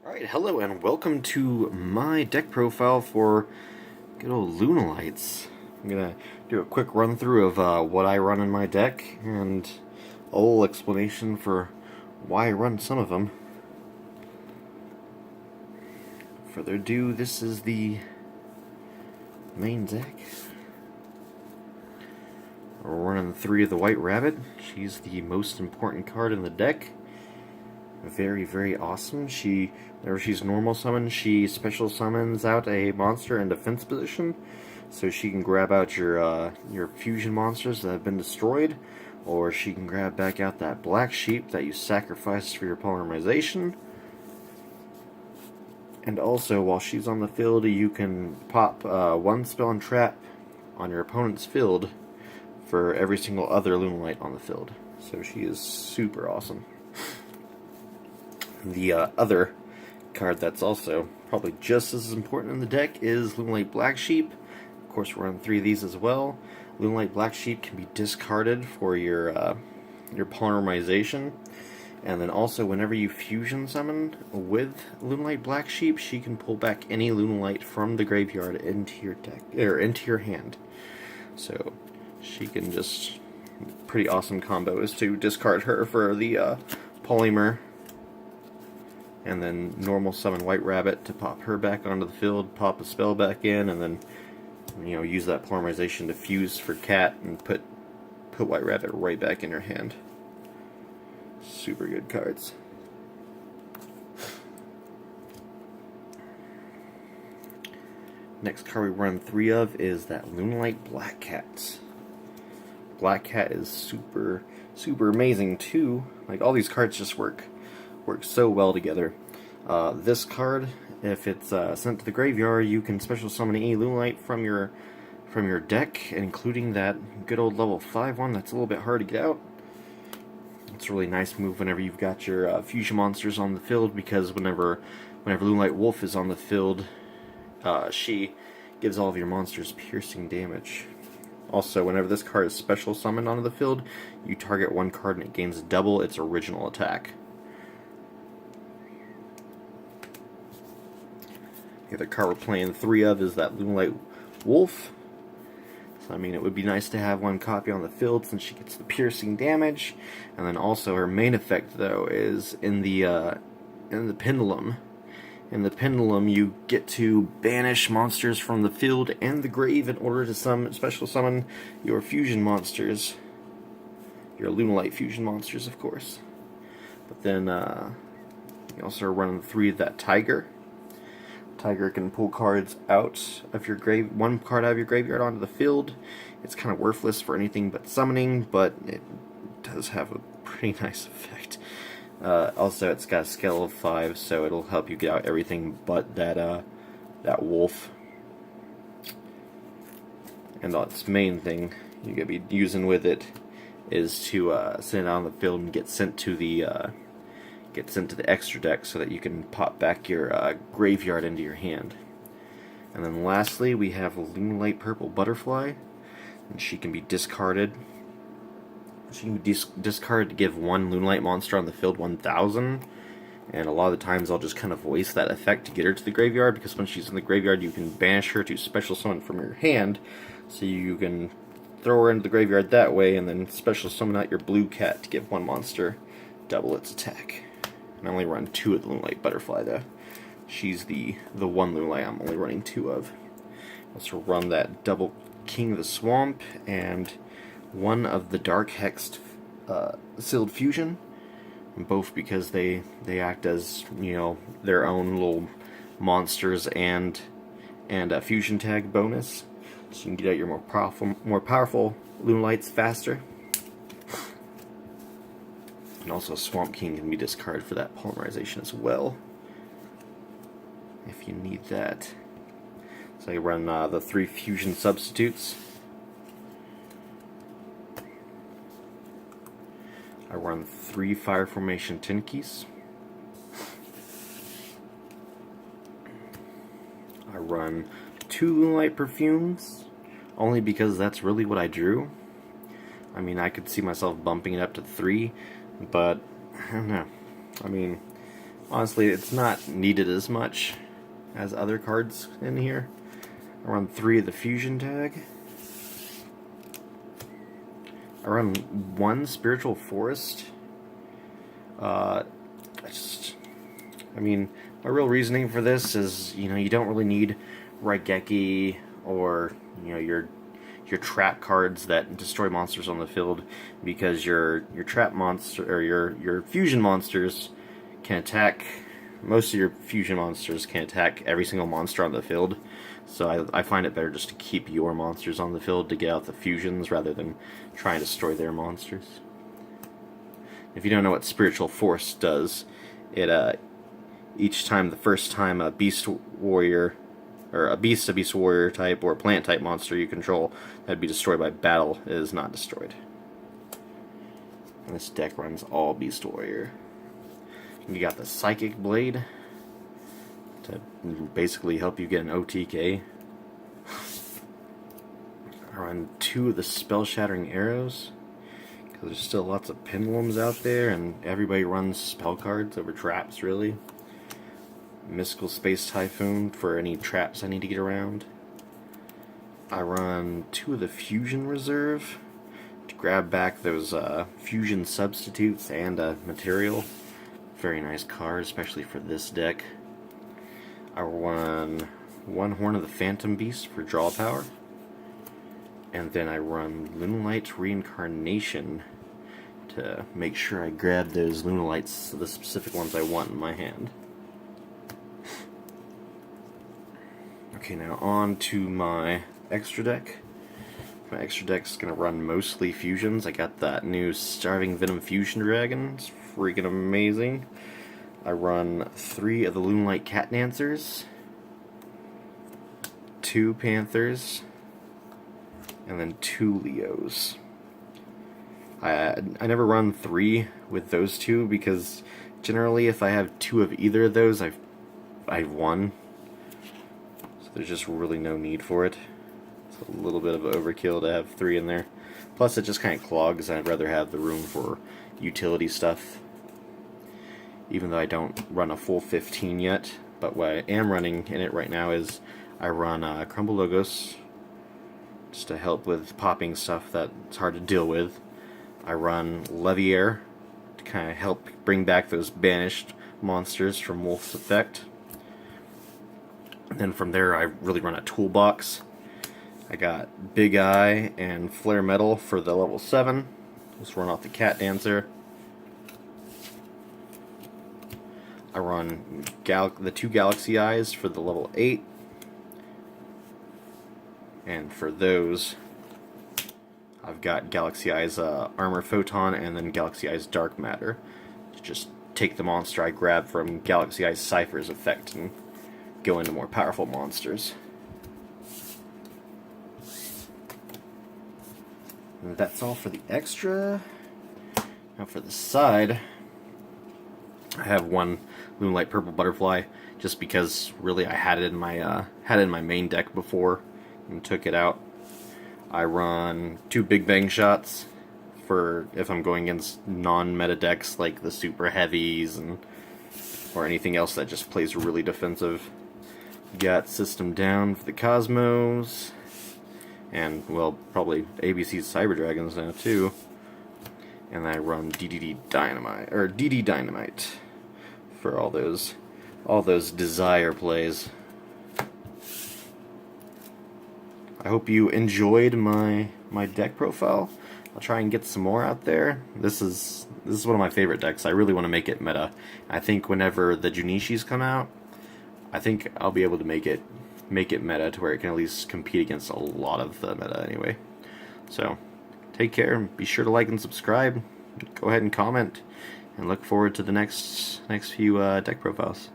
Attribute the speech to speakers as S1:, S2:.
S1: Alright, hello and welcome to my deck profile for good old Lunalights. I'm gonna do a quick run through of what I run in my deck and a little explanation for why I run some of them. Further ado, this is the main deck. We're running 3 of the White Rabbit. She's the most important card in the deck. Very, very awesome. Whenever she's normal summoned, she special summons out a monster in defense position, so she can grab out your fusion monsters that have been destroyed, or she can grab back out that black sheep that you sacrificed for your polymerization. And also, while she's on the field, you can pop one spell and trap on your opponent's field for every single other Lunalight on the field. So she is super awesome. The other card that's also probably just as important in the deck is Lunalight Black Sheep. Of course, we're on 3 of these as well. Lunalight Black Sheep can be discarded for your polymerization, and then also whenever you fusion summon with Lunalight Black Sheep, she can pull back any Lunalight from the graveyard into your deck or into your hand. So she can just pretty awesome combo is to discard her for the polymer. And then normal summon White Rabbit to pop her back onto the field, pop a spell back in, and then use that polymerization to fuse for Cat and put White Rabbit right back in your hand. Super good cards. Next card we run 3 of is that Lunalight Black Cat. Black Cat is super amazing too. Like, all these cards just work so well together. This card, if it's sent to the graveyard, you can special summon any Lunalight from your deck, including that good old level 5 one that's a little bit hard to get out. It's a really nice move whenever you've got your fusion monsters on the field, because whenever Lunalight Wolf is on the field, she gives all of your monsters piercing damage. Also, whenever this card is special summoned onto the field, you target one card and it gains double its original attack. The other card we're playing 3 of is that Lunalight Wolf. So, I mean, it would be nice to have one copy on the field since she gets the piercing damage. And then also her main effect, though, is in the Pendulum. In the Pendulum, you get to banish monsters from the field and the grave in order to special summon your fusion monsters. Your Lunalight fusion monsters, of course. But then, you also are running 3 of that Tiger. Tiger can pull cards out of your one card out of your graveyard onto the field. It's kind of worthless for anything but summoning, but it does have a pretty nice effect. Also, it's got a scale of 5, so it'll help you get out everything but that wolf. And its main thing you're gonna be using with it is to send it on the field and get sent to the extra deck so that you can pop back your graveyard into your hand. And then lastly, we have Lunalight Purple Butterfly, and she can be discarded. She can be discarded to give one Lunalight monster on the field 1,000, and a lot of the times I'll just kind of waste that effect to get her to the graveyard, because when she's in the graveyard you can banish her to special summon from your hand, so you can throw her into the graveyard that way, and then special summon out your blue cat to give one monster double its attack. And I only run 2 of the Lunalight Butterfly, though. She's the one Lunalight I'm only running 2 of. Also run that double King of the Swamp and 1 of the Dark Hexed Sealed Fusion, both because they act as their own little monsters and a fusion tag bonus, so you can get out your more powerful Lunalights faster. And also Swamp King can be discarded for that polymerization as well, if you need that. So I run the 3 fusion substitutes. I run 3 Fire Formation Tenkis. I run 2 Lunalight Perfumes, only because that's really what I drew. I mean, I could see myself bumping it up to 3, but I don't know. I mean, Honestly, it's not needed as much as other cards in here. I run 3 of the fusion tag. I run 1 spiritual forest. I mean, my real reasoning for this is, you don't really need Raigeki or, your trap cards that destroy monsters on the field, because your trap monster or your fusion monsters can attack. Most of your fusion monsters can attack every single monster on the field, so I find it better just to keep your monsters on the field to get out the fusions rather than trying to destroy their monsters. If you don't know what Spiritual Force does, it the first time a Beast Warrior or a Beast Warrior type or plant type monster you control that'd be destroyed by battle is not destroyed. And this deck runs all Beast Warrior. You got the Psychic Blade to basically help you get an OTK. I run 2 of the Spell Shattering Arrows because there's still lots of pendulums out there and everybody runs spell cards over traps, really. Mystical Space Typhoon for any traps I need to get around. I run 2 of the Fusion Reserve to grab back those fusion substitutes and material. Very nice card, especially for this deck. I run 1 Horn of the Phantom Beast for draw power. And then I run Lunalights Reincarnation to make sure I grab those Lunalights, the specific ones I want in my hand. Okay, now on to my extra deck. My extra deck's gonna run mostly fusions. I got that new Starving Venom Fusion Dragon. It's freaking amazing. I run 3 of the Lunalight Cat Dancers, 2 Panthers, and then 2 Leos. I never run 3 with those 2 because generally if I have 2 of either of those, I've won. So there's just really no need for it. It's a little bit of overkill to have 3 in there. Plus it just kind of clogs, and I'd rather have the room for utility stuff. Even though I don't run a full 15 yet, but what I am running in it right now is I run Crumble Logos, just to help with popping stuff that's hard to deal with. I run Leviair to kind of help bring back those banished monsters from Wolf's Effect. And then from there I really run a toolbox. I got Big Eye and Flare Metal for the level 7. Just run off the Cat Dancer. I run the 2 Galaxy Eyes for the level 8. And for those, I've got Galaxy Eyes Armor Photon and then Galaxy Eyes Dark Matter. To just take the monster I grab from Galaxy Eyes Cypher's effect and go into more powerful monsters. And that's all for the extra. Now for the side, I have 1 Lunalight Purple Butterfly, just because really I had it in my main deck before and took it out. I run 2 Big Bang Shots for if I'm going against non-meta decks like the Super Heavies or anything else that just plays really defensive. Got System Down for the Cosmos, and well, probably ABC's Cyber Dragons now too. And I run DD Dynamite for all those desire plays. I hope you enjoyed my deck profile. I'll try and get some more out there. This is one of my favorite decks. I really want to make it meta. I think whenever the Junishis come out, I think I'll be able to make it meta to where it can at least compete against a lot of the meta anyway. So, take care. Be sure to like and subscribe. Go ahead and comment, and look forward to the next few deck profiles.